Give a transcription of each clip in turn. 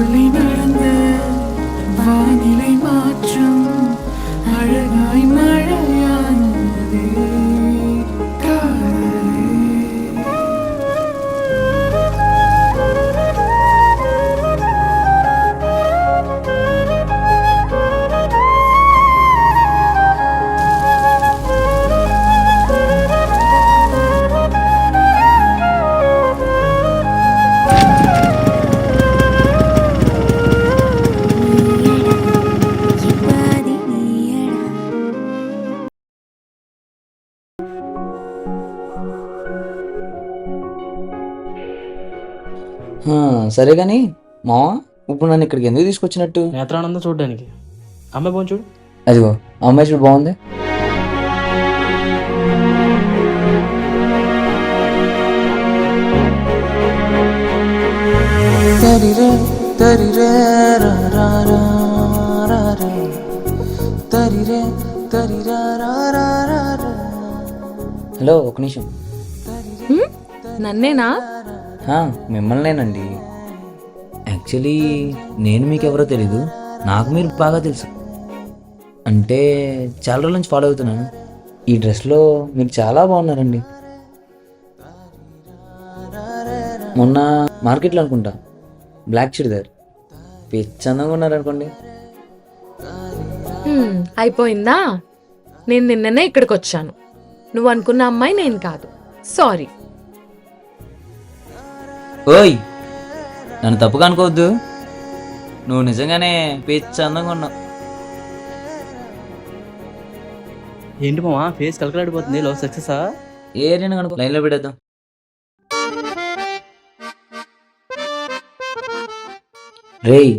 நமக்குள்ளே நடந்த வானிலை மாற்றம் அழகாய் மழையானதே காதலே. సరే కానీ మావా, ఇప్పుడు నన్ను ఇక్కడికి ఎందుకు తీసుకొచ్చినట్టు? నేత్రానందం చూడడానికి. అమ్మాయి బాగుంది చూడు. అదిగో ఆ అమ్మాయి చూడు, బాగుంది. హలో, ఒక నిమిషం. నన్నేనా? మిమ్మల్నేనండి. యాక్చువల్లీ నేను మీకెవరో తెలీదు, నాకు మీరు బాగా తెలుసు. అంటే చాలా రోజుల నుంచి ఫాలో అవుతున్నాను. ఈ డ్రెస్లో మీరు చాలా బాగున్నారండి. మొన్న మార్కెట్లో అనుకుంటా బ్లాక్ చుడిదార్ పిచ్చందంగా ఉన్నారనుకోండి. అయిపోయిందా? నేను నిన్ననే ఇక్కడికి వచ్చాను. నువ్వు అనుకున్న అమ్మాయి నేను కాదు. సారీ. ఓయ్, నన్ను తప్పుగా అనుకోవద్దు. నువ్వు నిజంగానే పిచ్చందంగా ఉన్నావు. ఏంటి మావా ఫేస్ కలకలాడిపోతుంది? లవ్ సక్సెసా? నేను కనుకో లైన్లో పెట్టేద్దాం. రేయ్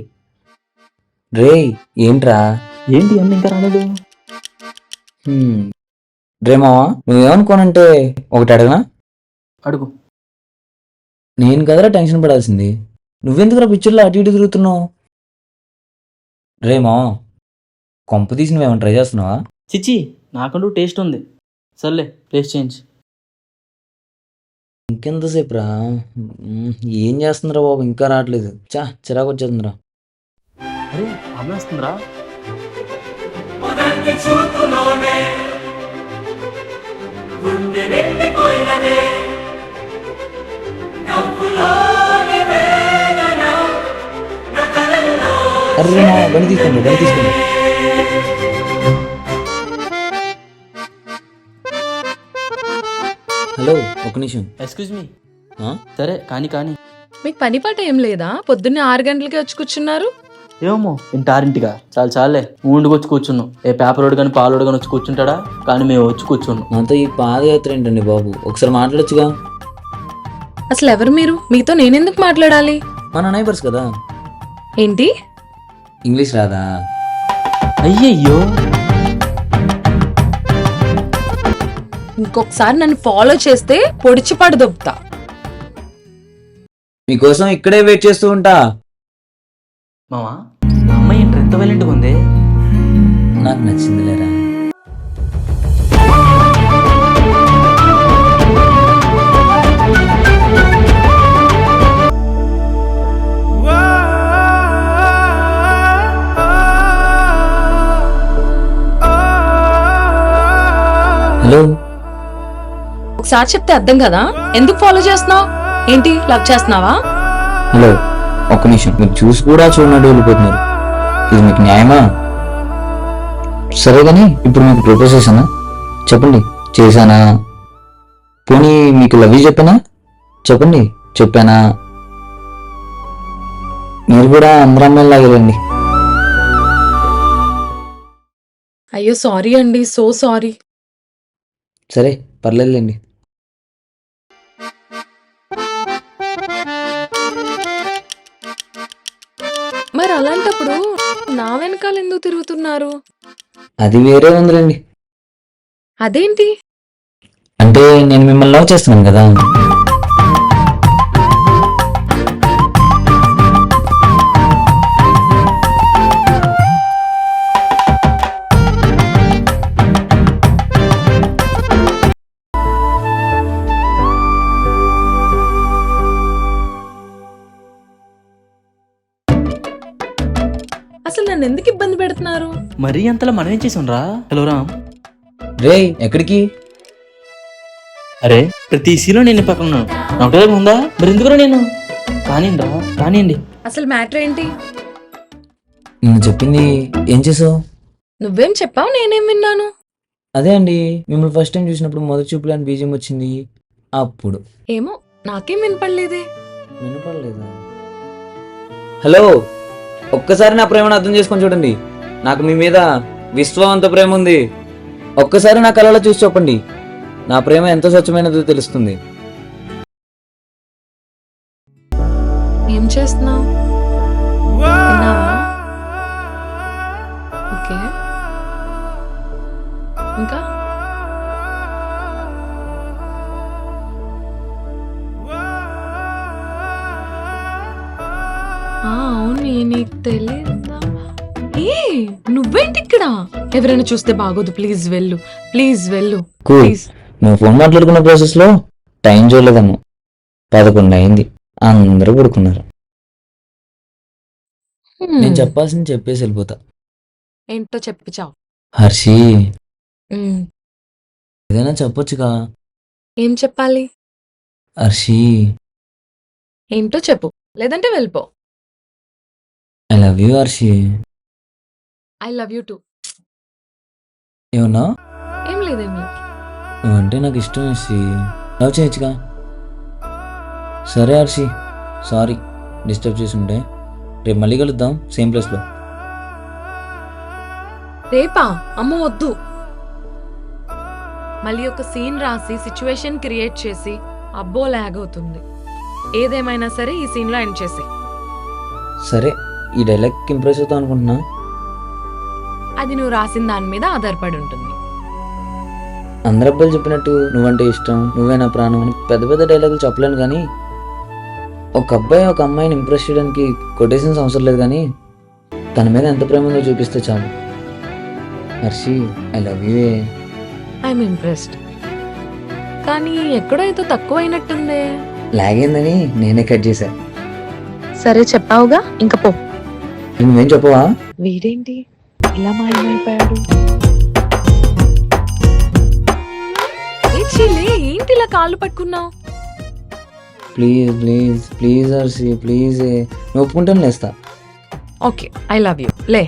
రేయ్, ఏంట్రా? ఏంటి అమ్మ ఇంకా రాలేదు? రే మావా, నువ్వేమనుకోనంటే ఒకటి అడగనా? అడుగు. నేను కదరా టెన్షన్ పడాల్సింది, నువ్వెందుకురా పిక్చర్లో అటు ఇటు తిరుగుతున్నావు? రే మావా, కొంప తీసి నువ్వేమైనా ట్రై చేస్తున్నావా? చిచ్చి, నాకంటూ టేస్ట్ ఉంది. సర్లే, ప్లేస్ చేంజ్. ఇంకెంతసేపు రా? ఏం చేస్తుందిరా బాబు, ఇంకా రావట్లేదు. చిరాకు వచ్చేస్తుందిరా. అరే అమ్మాయి వస్తుందిరా. అరే మావా, బండి తీసుకోండి. హలో, ఒక నిమిషం. Excuse me. ఆ? సరే కానీ కానీ మీకు పని పాట ఏం లేదా? పొద్దున్నే 6 గంటలకి వచ్చి కూర్చున్నారు. ఏమో ఇంటారింటిగా చాలే ఊండుకు వచ్చి కూర్చున్నాం. ఏ పేపర్ ఓడు కానీ పాలోడు కానీ వచ్చి కూర్చుంటాడా? కానీ మేము వచ్చి కూర్చున్నాం. నాతో ఈ పాదయాత్ర ఏంటండి బాబు, ఒకసారి మాట్లాడొచ్చుగా. అసలు ఎవరు మీరు? మీతో నేనెందుకు మాట్లాడాలి? మన నైబర్స్ కదా. ఏంటి? ఇంగ్లీష్ రాదా? అయ్యయ్యో, ఇంకొకసారి నన్ను ఫాలో చేస్తే పొడిచి పడి దొబ్బుతా. మీకోసం ఇక్కడే వెయిట్ చేస్తూ ఉంటా. మామా, అమ్మాయి ఏంటి ఎంత వైలెంట్గా ఉంది? నాకు నచ్చింది లేరా. హలో, ఒకసారి చెప్తే అర్థం కదా? ఎందుకు ఫాలో చేస్తున్నావు? ఏంటి, లవ్ చేస్తున్నావా? హలో, ఒక్క నిమిషం. మీరు చూసి కూడా చూడనట్టు వెళ్ళిపోతున్నారు. ఇది మీకు న్యాయమా? సరే కానీ ఇప్పుడు మీకు ప్రపోజ్ చేశానా? చెప్పండి, చేశానా? పోనీ మీకు లవ్ యూ చెప్పానా? చెప్పండి, చెప్పానా? మీరు కూడా అందరూ అమ్మాయిలాగే రండి. అయ్యో సారీ అండి, సో సారీ. సరే పర్లేదులేండి. మరి అలాంటప్పుడు నా వెనకాల ఎందుకు తిరుగుతున్నారు? అది వేరే ఉందిలేండి. అదేంటి? అంటే నేను మిమ్మల్ని లవ్ చేస్తున్నాను కదా. అసలు నన్ను ఎందుకు ఇబ్బంది పెడుతున్నారు? మరీ అంతలా మనం ఏం చేసాం రా? హలో రామ్. రే ఎక్కడికి? అరే ప్రతి సీలో నేను పక్కన ఉన్నాను. నా ఒకటే ఉందా? మరి ఎందుకురా నేను? కానివ్వండి రా, కానివ్వండి. అసలు మ్యాటర్ ఏంటి? నేను చెప్పింది ఏం చేసావు? నువ్వేం చెప్పావు, నేనేం విన్నాను? అదే అండి, మిమ్మల్ని ఫస్ట్ టైం చూసినప్పుడు మొదటి చూపులు అని బీజం వచ్చింది. అప్పుడు ఏమో నాకేం వినపడలేదే. వినపడలేదా? హలో, ఒక్కసారి నా ప్రేమను అర్థం చేసుకొని చూడండి. నాకు మీ మీద విశ్వవంత ప్రేమ ఉంది. ఒక్కసారి నా కళ్ళలో చూసి చెప్పండి. నా ప్రేమ ఎంత స్వచ్ఛమైనదో తెలుస్తుంది. ఏం చేస్తున్నావు? తిన్నావా? ఓకే, ఇంకా అవును, నీకు తెలీదా? ఏ నువ్వేంటి ఇక్కడ? ఎవరైనా చూస్తే బాగోదు, ప్లీజ్ వెళ్ళు, ప్లీజ్ వెళ్ళు, కూల్. ప్లీజ్. నువ్వు ఫోన్ మాట్లాడుకున్న ప్రాసెస్ లో టైం చూడలేదమ్మ. 11 అయింది, అందరూ పడుకున్నారు. నేను చెప్పాల్సింది చెప్పేసి వెళ్ళిపోతా. ఏంటో చెప్పు చావు. హర్షి, ఏదైనా చెప్పొచ్చుగా. ఏం చెప్పాలి? హర్షి, ఏంటో చెప్పు, లేదంటే వెళ్ళిపో. I love you Harshi. I love you two. ఏమన్నా? ఏం లేదేం లేదు. నువ్వంటే నాకు ఇష్టం హర్షి. లవ్ చేయొచ్చుగా. సరే హర్షి, సారీ డిస్టర్బ్ చేసి ఉంటే. రేపు మళ్ళీ కలుద్దాం సేమ్ ప్లేస్లో. రేపా? అమ్మో వద్దు. మళ్ళీ ఒక సీన్ రాసి సిచ్యువేషన్ క్రియేట్ చేసి అబ్బో లాగ్ అవుతుంది. ఏదేమైనా సరే ఈ సీన్లో ఎండ్ చేసి. సరే, ఈ డైలాగ్ ఇంప్రెస్ అవుతావు అనుకుంటున్నా. అది నువ్వు రాసిన దాని మీద ఆధారపడి ఉంటుంది. అందరు అబ్బాయిలు చెప్పినట్టు నువ్వంటే ఇష్టం, నువ్వే నా ప్రాణం అని పెద్ద పెద్ద డైలాగులు చెప్పలేను, కానీ ఒక అబ్బాయి ఒక అమ్మాయిని ఇంప్రెస్ చేయడానికి కొటేషన్స్ అవసరం లేదు, కానీ తన మీద ఎంత ప్రేమ ఉందో చూపిస్తే చాలు. Harshi, I love you. I'm impressed, కానీ ఎక్కడో ఏదో తక్కువైనట్టుందే. లాగేందని నేనే కట్ చేశా. సరే చెప్పావుగా, ఇంక పో. నువ్వేం చెప్పవా? వీడేంటి ఇలా మాయమైపోయాడు? ఏంటి ఇలా కాళ్ళు పట్టుకున్నావు? Please please please Harshi, please. నువ్వు ఒప్పుకుంటాను లేస్తా. ఓకే, ఐ లవ్ యూ, లే.